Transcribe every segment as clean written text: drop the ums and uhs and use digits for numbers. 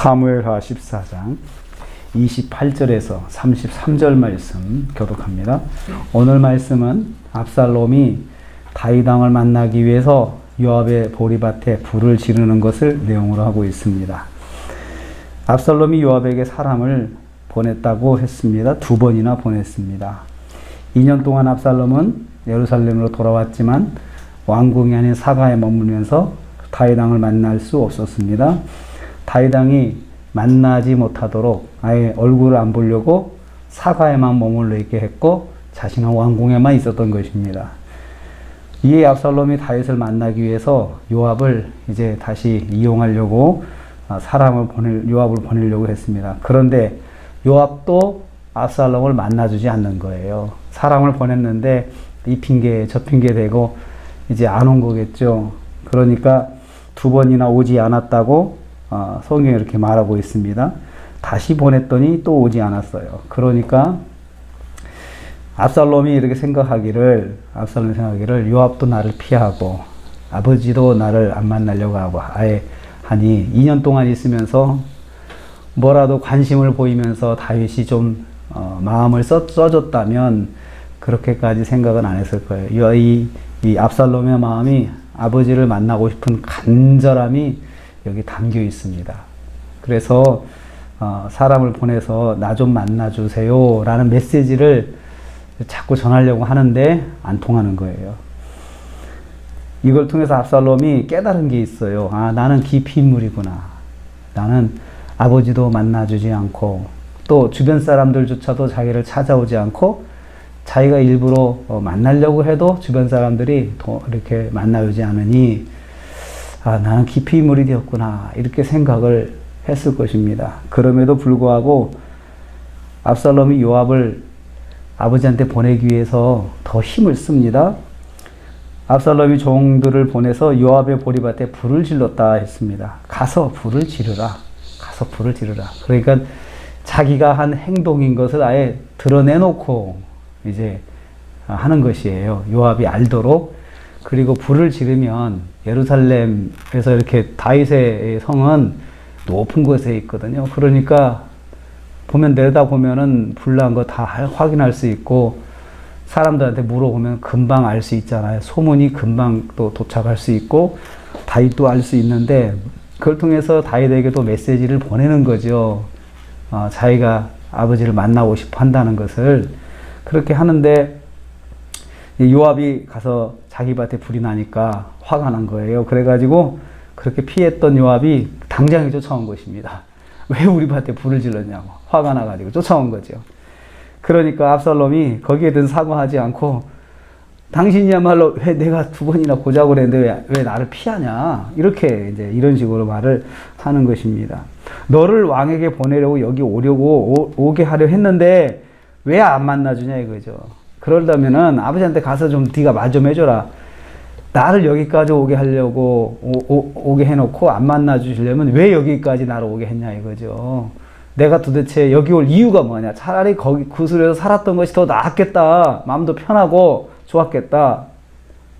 사무엘하 14장 28절에서 33절 말씀 교독합니다. 오늘 말씀은 압살롬이 다윗 왕을 만나기 위해서 요압의 보리밭에 불을 지르는 것을 내용으로 하고 있습니다. 압살롬이 요압에게 사람을 보냈다고 했습니다. 2번이나 보냈습니다. 2년 동안 압살롬은 예루살렘으로 돌아왔지만 왕궁이 아닌 사가에 머물면서 다윗 왕을 만날 수 없었습니다. 다윗 왕이 만나지 못하도록 아예 얼굴을 안 보려고 사가에만 머물러 있게 했고 자신은 왕궁에만 있었던 것입니다. 이에 압살롬이 다윗을 만나기 위해서 요압을 이제 다시 이용하려고 요압을 보내려고 했습니다. 그런데 요압도 압살롬을 만나주지 않는 거예요. 사람을 보냈는데 이 핑계 저 핑계 대고 이제 안 온 거겠죠. 그러니까 2번이나 오지 않았다고 성경에 이렇게 말하고 있습니다. 다시 보냈더니 또 오지 않았어요. 그러니까 압살롬이 이렇게 생각하기를 요압도 나를 피하고 아버지도 나를 안 만나려고 하고 아예 하니 2년 동안 있으면서 뭐라도 관심을 보이면서 다윗이 좀 마음을 써줬다면 그렇게까지 생각은 안 했을 거예요. 이 압살롬의 마음이 아버지를 만나고 싶은 간절함이 여기 담겨 있습니다. 그래서 사람을 보내서 나 좀 만나주세요 라는 메시지를 자꾸 전하려고 하는데 안 통하는 거예요. 이걸 통해서 압살롬이 깨달은 게 있어요. 나는 기피 인물이구나. 나는 아버지도 만나주지 않고 또 주변 사람들조차도 자기를 찾아오지 않고 자기가 일부러 만나려고 해도 주변 사람들이 이렇게 만나오지 않으니 나는 기피 인물이 되었구나 이렇게 생각을 했을 것입니다. 그럼에도 불구하고 압살롬이 요압을 아버지한테 보내기 위해서 더 힘을 씁니다. 압살롬이 종들을 보내서 요압의 보리밭에 불을 질렀다 했습니다. 가서 불을 지르라. 그러니까 자기가 한 행동인 것을 아예 드러내놓고 이제 하는 것이에요. 요압이 알도록. 그리고 불을 지르면 예루살렘에서 이렇게 다윗의 성은 높은 곳에 있거든요. 그러니까 내려다보면은 불난 거 다 확인할 수 있고 사람들한테 물어보면 금방 알 수 있잖아요. 소문이 금방 또 도착할 수 있고 다윗도 알 수 있는데 그걸 통해서 다윗에게도 메시지를 보내는 거죠. 자기가 아버지를 만나고 싶어 한다는 것을 그렇게 하는데 요압이 가서 자기 밭에 불이 나니까 화가 난 거예요. 그래가지고 그렇게 피했던 요압이 당장에 쫓아온 것입니다. 왜 우리 밭에 불을 질렀냐고 화가 나가지고 쫓아온 거죠. 그러니까 압살롬이 거기에 대해서 사과하지 않고 당신이야말로 왜 내가 2번이나 보자고 그랬는데 왜 나를 피하냐 이렇게 이제 이런 식으로 말을 하는 것입니다. 너를 왕에게 보내려고 여기 오게 하려 했는데 왜 안 만나주냐 이거죠. 그러려면은 아버지한테 가서 좀 네가 말 좀 해줘라. 나를 여기까지 오게 하려고 오게 해놓고 안 만나주시려면 왜 여기까지 나를 오게 했냐 이거죠. 내가 도대체 여기 올 이유가 뭐냐. 차라리 거기 구슬에서 살았던 것이 더 나았겠다. 마음도 편하고 좋았겠다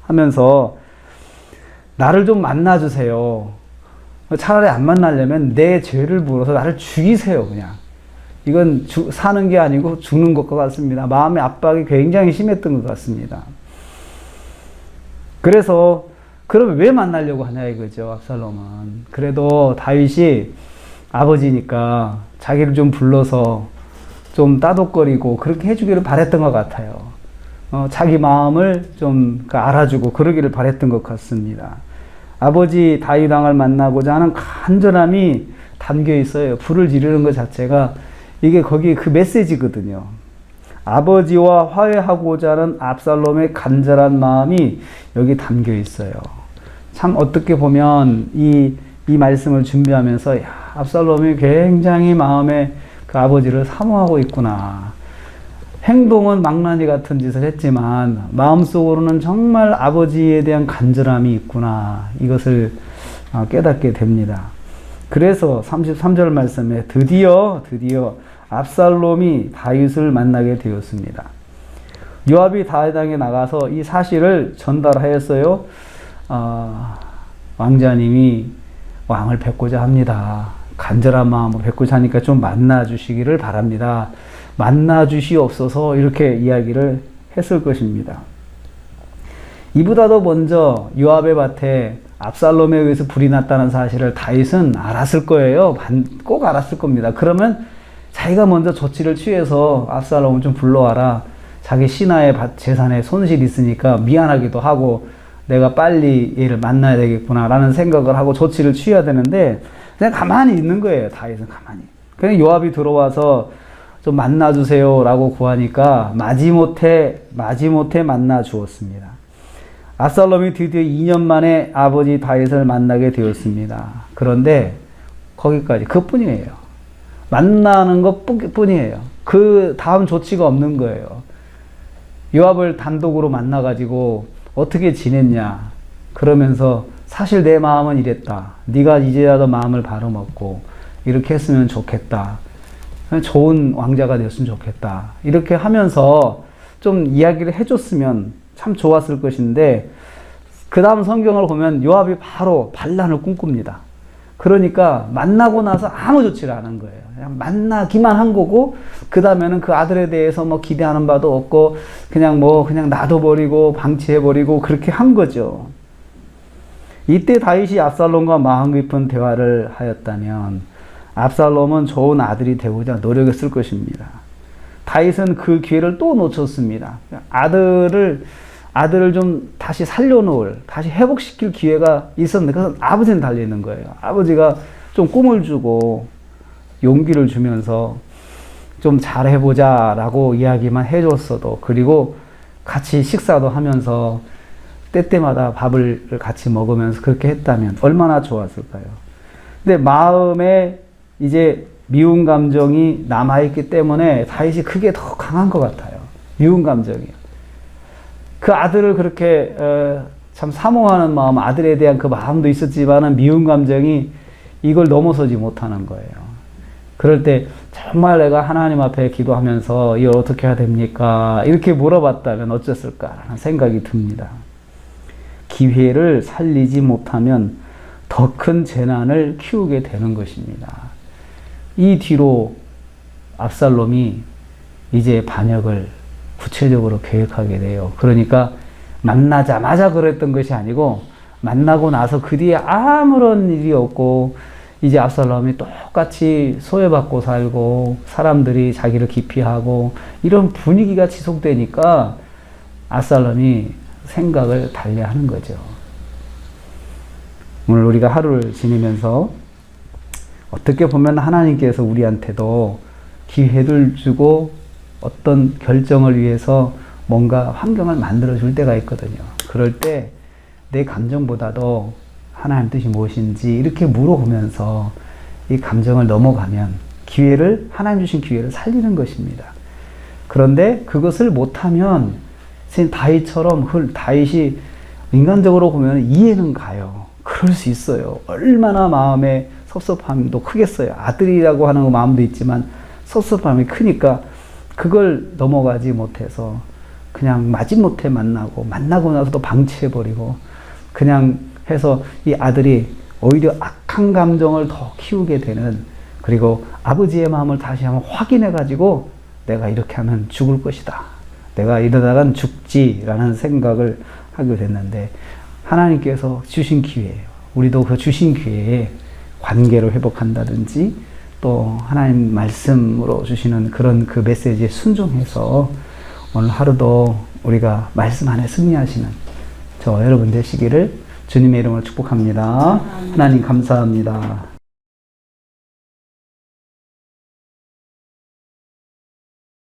하면서 나를 좀 만나주세요. 차라리 안 만나려면 내 죄를 물어서 나를 죽이세요. 그냥 이건 사는 게 아니고 죽는 것과 같습니다. 마음의 압박이 굉장히 심했던 것 같습니다. 그래서 그러면 왜 만나려고 하냐 이거죠. 압살롬은. 그래도 다윗이 아버지니까 자기를 좀 불러서 좀 따독거리고 그렇게 해주기를 바랬던 것 같아요. 자기 마음을 좀 알아주고 그러기를 바랬던 것 같습니다. 아버지 다윗 왕을 만나고자 하는 간절함이 담겨 있어요. 불을 지르는 것 자체가 이게 거기 그 메시지거든요. 아버지와 화해하고자 하는 압살롬의 간절한 마음이 여기 담겨 있어요. 참 어떻게 보면 이 말씀을 준비하면서 압살롬이 굉장히 마음에 그 아버지를 사모하고 있구나. 행동은 망나니 같은 짓을 했지만 마음속으로는 정말 아버지에 대한 간절함이 있구나. 이것을 깨닫게 됩니다. 그래서 33절 말씀에 드디어 압살롬이 다윗을 만나게 되었습니다. 요압이 다윗 왕에 나가서 이 사실을 전달하였어요. 왕자님이 왕을 뵙고자 합니다. 간절한 마음으로 뵙고자 하니까 좀 만나 주시기를 바랍니다. 만나 주시옵소서 이렇게 이야기를 했을 것입니다. 이보다도 먼저 요압의 밭에 압살롬에 의해서 불이 났다는 사실을 다윗은 알았을 거예요. 꼭 알았을 겁니다. 그러면 자기가 먼저 조치를 취해서 압살롬을 좀 불러와라. 자기 신하의 재산에 손실이 있으니까 미안하기도 하고 내가 빨리 얘를 만나야 되겠구나 라는 생각을 하고 조치를 취해야 되는데 그냥 가만히 있는 거예요. 다윗은 가만히. 그냥 요압이 들어와서 좀 만나주세요 라고 구하니까 마지못해 만나 주었습니다. 압살롬이 드디어 2년 만에 아버지 다윗을 만나게 되었습니다. 그런데 거기까지 그뿐이에요. 만나는 것뿐이에요. 그 다음 조치가 없는 거예요. 요압을 단독으로 만나가지고 어떻게 지냈냐 그러면서 사실 내 마음은 이랬다. 네가 이제라도 마음을 바로먹고 이렇게 했으면 좋겠다. 좋은 왕자가 되었으면 좋겠다. 이렇게 하면서 좀 이야기를 해줬으면 참 좋았을 것인데 그 다음 성경을 보면 요압이 바로 반란을 꿈꿉니다. 그러니까 만나고 나서 아무 조치를 안 한 거예요. 그냥 만나기만 한 거고 그 다음에는 그 아들에 대해서 뭐 기대하는 바도 없고 그냥 놔둬버리고 방치해버리고 그렇게 한 거죠. 이때 다윗이 압살롬과 마음 깊은 대화를 하였다면 압살롬은 좋은 아들이 되고자 노력했을 것입니다. 다윗은 그 기회를 또 놓쳤습니다. 아들을 좀 다시 살려놓을, 다시 회복시킬 기회가 있었는데 그것은 아버지는 달려있는 거예요. 아버지가 좀 꿈을 주고 용기를 주면서 좀 잘해보자 라고 이야기만 해줬어도 그리고 같이 식사도 하면서 때때마다 밥을 같이 먹으면서 그렇게 했다면 얼마나 좋았을까요? 근데 마음에 이제 미운 감정이 남아있기 때문에 다윗이 그게 더 강한 것 같아요. 미운 감정이. 그 아들을 그렇게 참 사모하는 마음, 아들에 대한 그 마음도 있었지만 미운 감정이 이걸 넘어서지 못하는 거예요. 그럴 때 정말 내가 하나님 앞에 기도하면서 이걸 어떻게 해야 됩니까? 이렇게 물어봤다면 어땠을까라는 생각이 듭니다. 기회를 살리지 못하면 더 큰 재난을 키우게 되는 것입니다. 이 뒤로 압살롬이 이제 반역을 구체적으로 계획하게 돼요. 그러니까 만나자마자 그랬던 것이 아니고 만나고 나서 그 뒤에 아무런 일이 없고 이제 압살롬이 똑같이 소외받고 살고 사람들이 자기를 기피하고 이런 분위기가 지속되니까 압살롬이 생각을 달리하는 거죠. 오늘 우리가 하루를 지내면서 어떻게 보면 하나님께서 우리한테도 기회를 주고 어떤 결정을 위해서 뭔가 환경을 만들어 줄 때가 있거든요. 그럴 때 내 감정보다도 하나님 뜻이 무엇인지 이렇게 물어보면서 이 감정을 넘어가면 하나님 주신 기회를 살리는 것입니다. 그런데 그것을 못하면 다윗처럼 다윗이 인간적으로 보면 이해는 가요. 그럴 수 있어요. 얼마나 마음에 섭섭함도 크겠어요. 아들이라고 하는 마음도 있지만 섭섭함이 크니까 그걸 넘어가지 못해서 그냥 마지못해 만나고 나서도 방치해버리고 그냥 해서 이 아들이 오히려 악한 감정을 더 키우게 되는, 그리고 아버지의 마음을 다시 한번 확인해가지고 내가 이렇게 하면 죽을 것이다, 내가 이러다간 죽지라는 생각을 하게 됐는데 하나님께서 주신 기회예요. 우리도 그 주신 기회에 관계를 회복한다든지 또 하나님 말씀으로 주시는 그런 그 메시지에 순종해서 오늘 하루도 우리가 말씀 안에 승리하시는 저 여러분 되시기를 주님의 이름으로 축복합니다. 하나님 감사합니다.